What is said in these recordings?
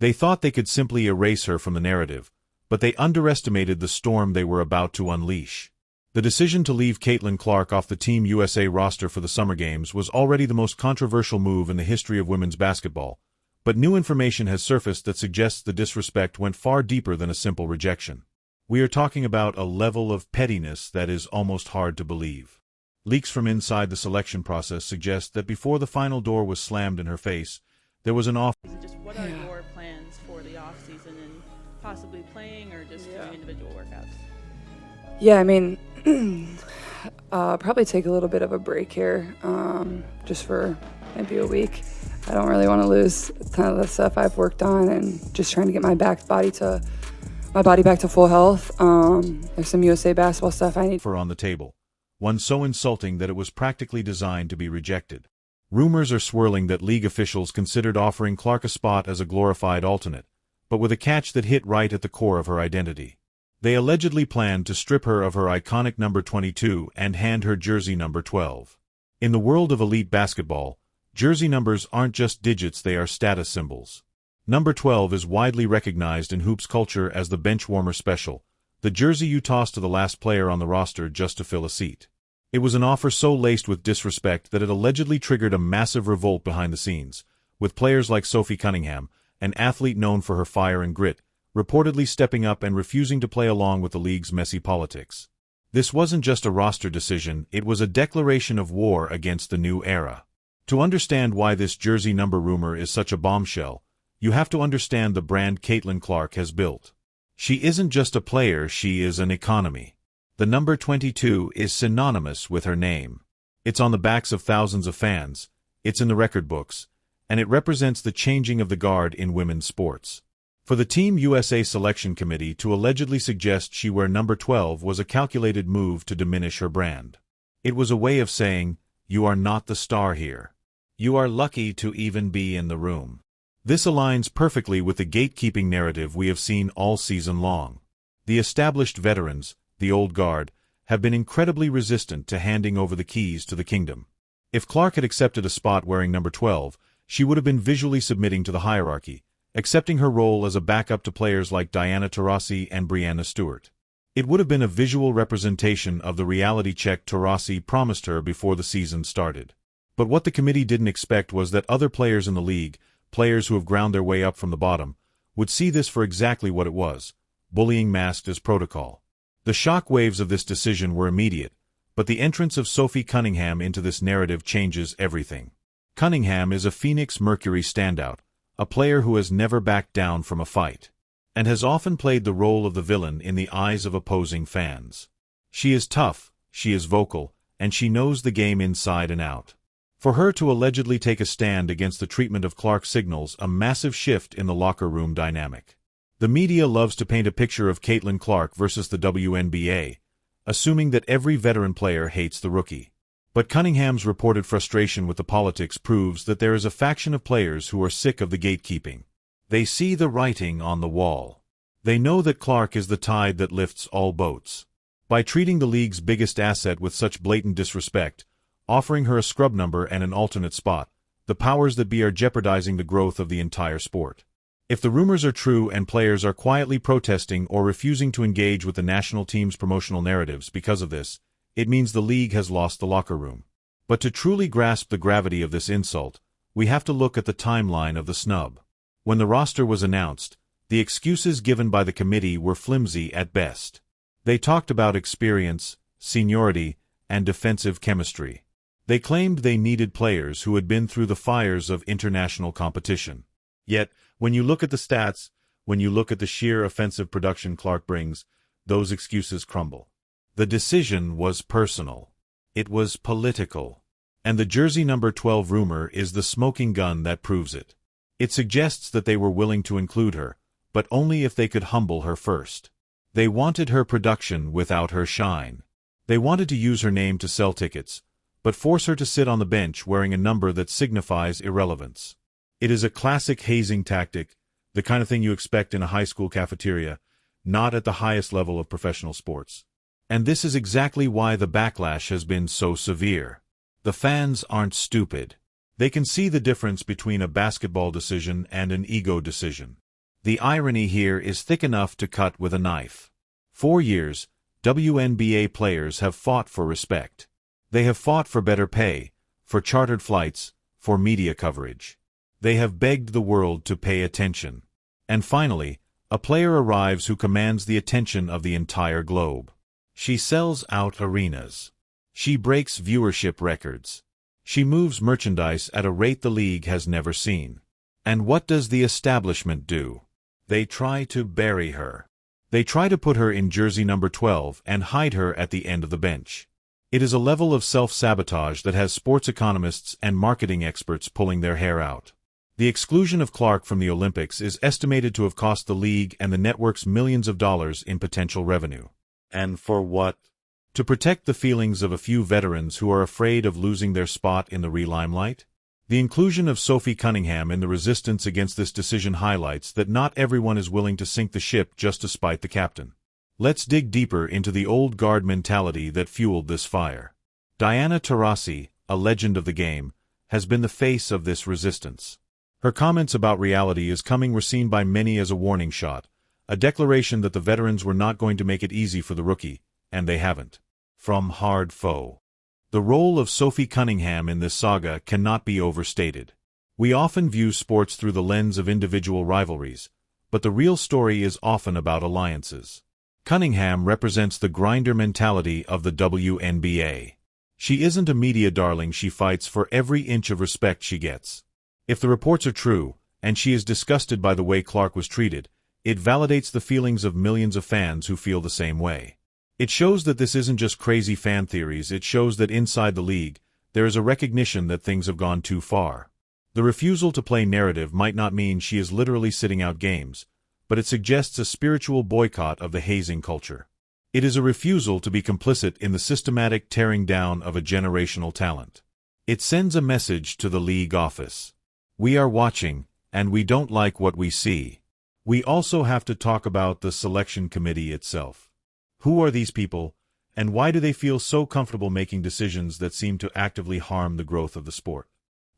They thought they could simply erase her from the narrative, but they underestimated the storm they were about to unleash. The decision to leave Caitlin Clark off the Team USA roster for the Summer Games was already the most controversial move in the history of women's basketball, but new information has surfaced that suggests the disrespect went far deeper than a simple rejection. We are talking about a level of pettiness that is almost hard to believe. Leaks from inside the selection process suggest that before the final door was slammed in her face, there was an off. Just what are your plans for the off season and possibly playing or just doing individual workouts? Yeah, I mean, probably take a little bit of a break here, just for maybe a week. I don't really want to lose a ton of the stuff I've worked on, and just trying to get my body back to full health. There's some USA basketball stuff I need for on the table, one so insulting that it was practically designed to be rejected. Rumors are swirling that league officials considered offering Clark a spot as a glorified alternate, but with a catch that hit right at the core of her identity. They allegedly planned to strip her of her iconic number 22 and hand her jersey number 12. In the world of elite basketball, jersey numbers aren't just digits, they are status symbols. Number 12 is widely recognized in hoops culture as the bench warmer special, the jersey you toss to the last player on the roster just to fill a seat. It was an offer so laced with disrespect that it allegedly triggered a massive revolt behind the scenes, with players like Sophie Cunningham, an athlete known for her fire and grit, reportedly stepping up and refusing to play along with the league's messy politics. This wasn't just a roster decision, it was a declaration of war against the new era. To understand why this jersey number rumor is such a bombshell, you have to understand the brand Caitlin Clark has built. She isn't just a player, she is an economy. The number 22 is synonymous with her name. It's on the backs of thousands of fans, it's in the record books, and it represents the changing of the guard in women's sports. For the Team USA selection committee to allegedly suggest she wear number 12 was a calculated move to diminish her brand. It was a way of saying, you are not the star here. You are lucky to even be in the room. This aligns perfectly with the gatekeeping narrative we have seen all season long. The established veterans, the old guard, have been incredibly resistant to handing over the keys to the kingdom. If Clark had accepted a spot wearing number 12, she would have been visually submitting to the hierarchy, accepting her role as a backup to players like Diana Taurasi and Brianna Stewart. It would have been a visual representation of the reality check Taurasi promised her before the season started. But what the committee didn't expect was that other players in the league, players who have ground their way up from the bottom, would see this for exactly what it was, bullying masked as protocol. The shock waves of this decision were immediate, but the entrance of Sophie Cunningham into this narrative changes everything. Cunningham is a Phoenix Mercury standout, a player who has never backed down from a fight, and has often played the role of the villain in the eyes of opposing fans. She is tough, she is vocal, and she knows the game inside and out. For her to allegedly take a stand against the treatment of Clark signals a massive shift in the locker room dynamic. The media loves to paint a picture of Caitlin Clark versus the WNBA, assuming that every veteran player hates the rookie. But Cunningham's reported frustration with the politics proves that there is a faction of players who are sick of the gatekeeping. They see the writing on the wall. They know that Clark is the tide that lifts all boats. By treating the league's biggest asset with such blatant disrespect, offering her a scrub number and an alternate spot, the powers that be are jeopardizing the growth of the entire sport. If the rumors are true and players are quietly protesting or refusing to engage with the national team's promotional narratives because of this, it means the league has lost the locker room. But to truly grasp the gravity of this insult, we have to look at the timeline of the snub. When the roster was announced, the excuses given by the committee were flimsy at best. They talked about experience, seniority, and defensive chemistry. They claimed they needed players who had been through the fires of international competition. Yet, when you look at the stats, when you look at the sheer offensive production Clark brings, those excuses crumble. The decision was personal. It was political. And the jersey number 12 rumor is the smoking gun that proves it. It suggests that they were willing to include her, but only if they could humble her first. They wanted her production without her shine. They wanted to use her name to sell tickets, but force her to sit on the bench wearing a number that signifies irrelevance. It is a classic hazing tactic, the kind of thing you expect in a high school cafeteria, not at the highest level of professional sports. And this is exactly why the backlash has been so severe. The fans aren't stupid. They can see the difference between a basketball decision and an ego decision. The irony here is thick enough to cut with a knife. For years, WNBA players have fought for respect. They have fought for better pay, for chartered flights, for media coverage. They have begged the world to pay attention. And finally, a player arrives who commands the attention of the entire globe. She sells out arenas. She breaks viewership records. She moves merchandise at a rate the league has never seen. And what does the establishment do? They try to bury her. They try to put her in jersey number 12 and hide her at the end of the bench. It is a level of self-sabotage that has sports economists and marketing experts pulling their hair out. The exclusion of Clark from the Olympics is estimated to have cost the league and the networks millions of dollars in potential revenue. And for what? To protect the feelings of a few veterans who are afraid of losing their spot in the limelight? The inclusion of Sophie Cunningham in the resistance against this decision highlights that not everyone is willing to sink the ship just to spite the captain. Let's dig deeper into the old guard mentality that fueled this fire. Diana Taurasi, a legend of the game, has been the face of this resistance. Her comments about reality is coming were seen by many as a warning shot, a declaration that the veterans were not going to make it easy for the rookie, and they haven't. From hard foe. The role of Sophie Cunningham in this saga cannot be overstated. We often view sports through the lens of individual rivalries, but the real story is often about alliances. Cunningham represents the grinder mentality of the WNBA. She isn't a media darling, she fights for every inch of respect she gets. If the reports are true, and she is disgusted by the way Clark was treated, it validates the feelings of millions of fans who feel the same way. It shows that this isn't just crazy fan theories, it shows that inside the league, there is a recognition that things have gone too far. The refusal to play narrative might not mean she is literally sitting out games, but it suggests a spiritual boycott of the hazing culture. It is a refusal to be complicit in the systematic tearing down of a generational talent. It sends a message to the league office. We are watching, and we don't like what we see. We also have to talk about the selection committee itself. Who are these people, and why do they feel so comfortable making decisions that seem to actively harm the growth of the sport?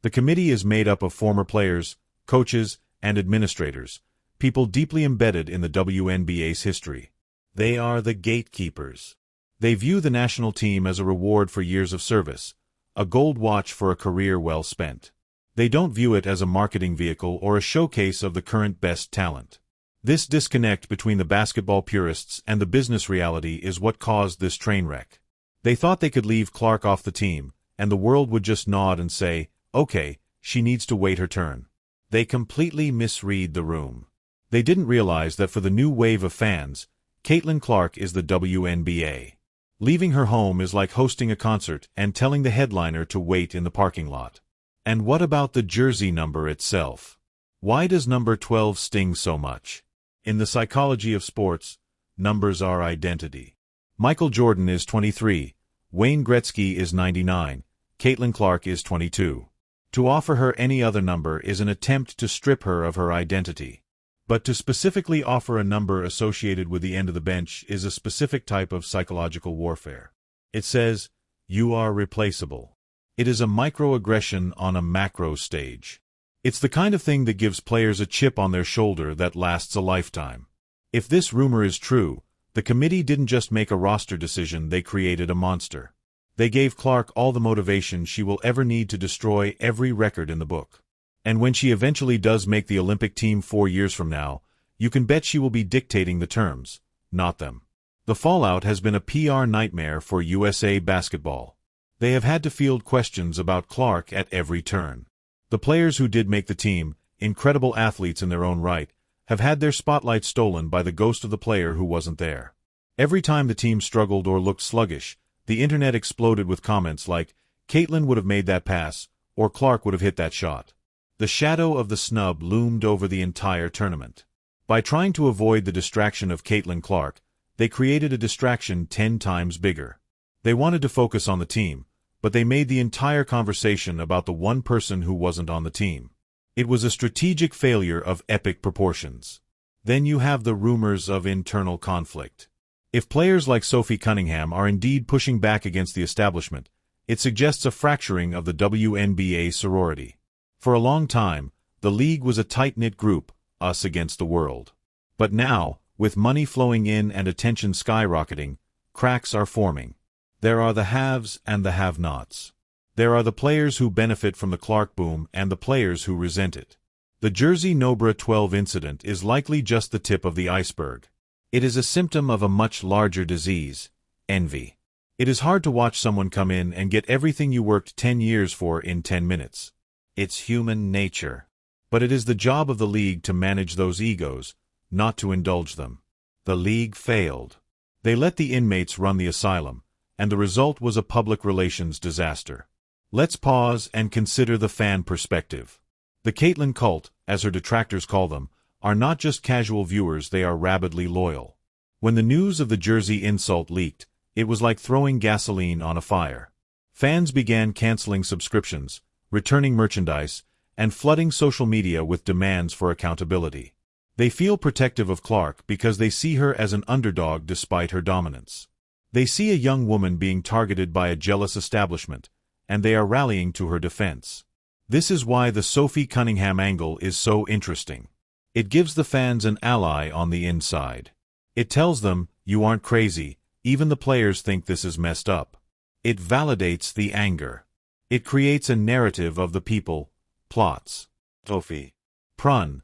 The committee is made up of former players, coaches, and administrators, people deeply embedded in the WNBA's history. They are the gatekeepers. They view the national team as a reward for years of service, a gold watch for a career well spent. They don't view it as a marketing vehicle or a showcase of the current best talent. This disconnect between the basketball purists and the business reality is what caused this train wreck. They thought they could leave Clark off the team, and the world would just nod and say, okay, she needs to wait her turn. They completely misread the room. They didn't realize that for the new wave of fans, Caitlin Clark is the WNBA. Leaving her home is like hosting a concert and telling the headliner to wait in the parking lot. And what about the jersey number itself? Why does number 12 sting so much? In the psychology of sports, numbers are identity. Michael Jordan is 23, Wayne Gretzky is 99, Caitlin Clark is 22. To offer her any other number is an attempt to strip her of her identity. But to specifically offer a number associated with the end of the bench is a specific type of psychological warfare. It says, you are replaceable. It is a microaggression on a macro stage. It's the kind of thing that gives players a chip on their shoulder that lasts a lifetime. If this rumor is true, the committee didn't just make a roster decision, they created a monster. They gave Clark all the motivation she will ever need to destroy every record in the book. And when she eventually does make the Olympic team 4 years from now, you can bet she will be dictating the terms, not them. The fallout has been a PR nightmare for USA Basketball. They have had to field questions about Clark at every turn. The players who did make the team, incredible athletes in their own right, have had their spotlight stolen by the ghost of the player who wasn't there. Every time the team struggled or looked sluggish, the internet exploded with comments like, Caitlin would have made that pass, or Clark would have hit that shot. The shadow of the snub loomed over the entire tournament. By trying to avoid the distraction of Caitlin Clark, they created a distraction 10 times bigger. They wanted to focus on the team, but they made the entire conversation about the one person who wasn't on the team. It was a strategic failure of epic proportions. Then you have the rumors of internal conflict. If players like Sophie Cunningham are indeed pushing back against the establishment, it suggests a fracturing of the WNBA sorority. For a long time, the league was a tight-knit group, us against the world. But now, with money flowing in and attention skyrocketing, cracks are forming. There are the haves and the have-nots. There are the players who benefit from the Clark boom and the players who resent it. The Jersey Nobra 12 incident is likely just the tip of the iceberg. It is a symptom of a much larger disease, envy. It is hard to watch someone come in and get everything you worked 10 years for in 10 minutes. It's human nature. But it is the job of the league to manage those egos, not to indulge them. The league failed. They let the inmates run the asylum, and the result was a public relations disaster. Let's pause and consider the fan perspective. The Caitlyn cult, as her detractors call them, are not just casual viewers, they are rabidly loyal. When the news of the Jersey insult leaked, it was like throwing gasoline on a fire. Fans began canceling subscriptions, returning merchandise, and flooding social media with demands for accountability. They feel protective of Clark because they see her as an underdog despite her dominance. They see a young woman being targeted by a jealous establishment, and they are rallying to her defense. This is why the Sophie Cunningham angle is so interesting. It gives the fans an ally on the inside. It tells them, you aren't crazy, even the players think this is messed up. It validates the anger. It creates a narrative of the people, plots. Sophie. Prun.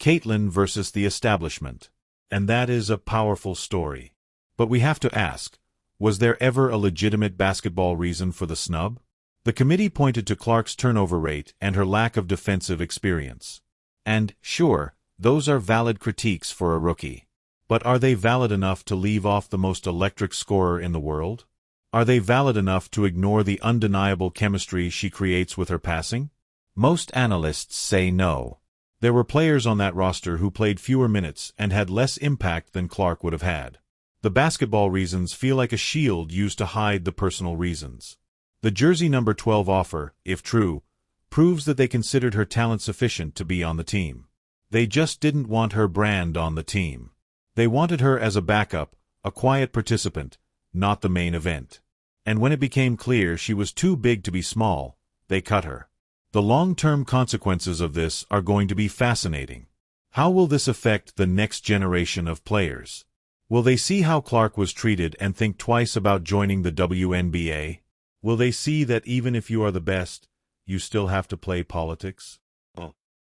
Caitlyn versus the establishment. And that is a powerful story. But we have to ask, was there ever a legitimate basketball reason for the snub? The committee pointed to Clark's turnover rate and her lack of defensive experience. And, sure, those are valid critiques for a rookie. But are they valid enough to leave off the most electric scorer in the world? Are they valid enough to ignore the undeniable chemistry she creates with her passing? Most analysts say no. There were players on that roster who played fewer minutes and had less impact than Clark would have had. The basketball reasons feel like a shield used to hide the personal reasons. The jersey number 12 offer, if true, proves that they considered her talent sufficient to be on the team. They just didn't want her brand on the team. They wanted her as a backup, a quiet participant, not the main event. And when it became clear she was too big to be small, they cut her. The long-term consequences of this are going to be fascinating. How will this affect the next generation of players? Will they see how Clark was treated and think twice about joining the WNBA? Will they see that even if you are the best, you still have to play politics?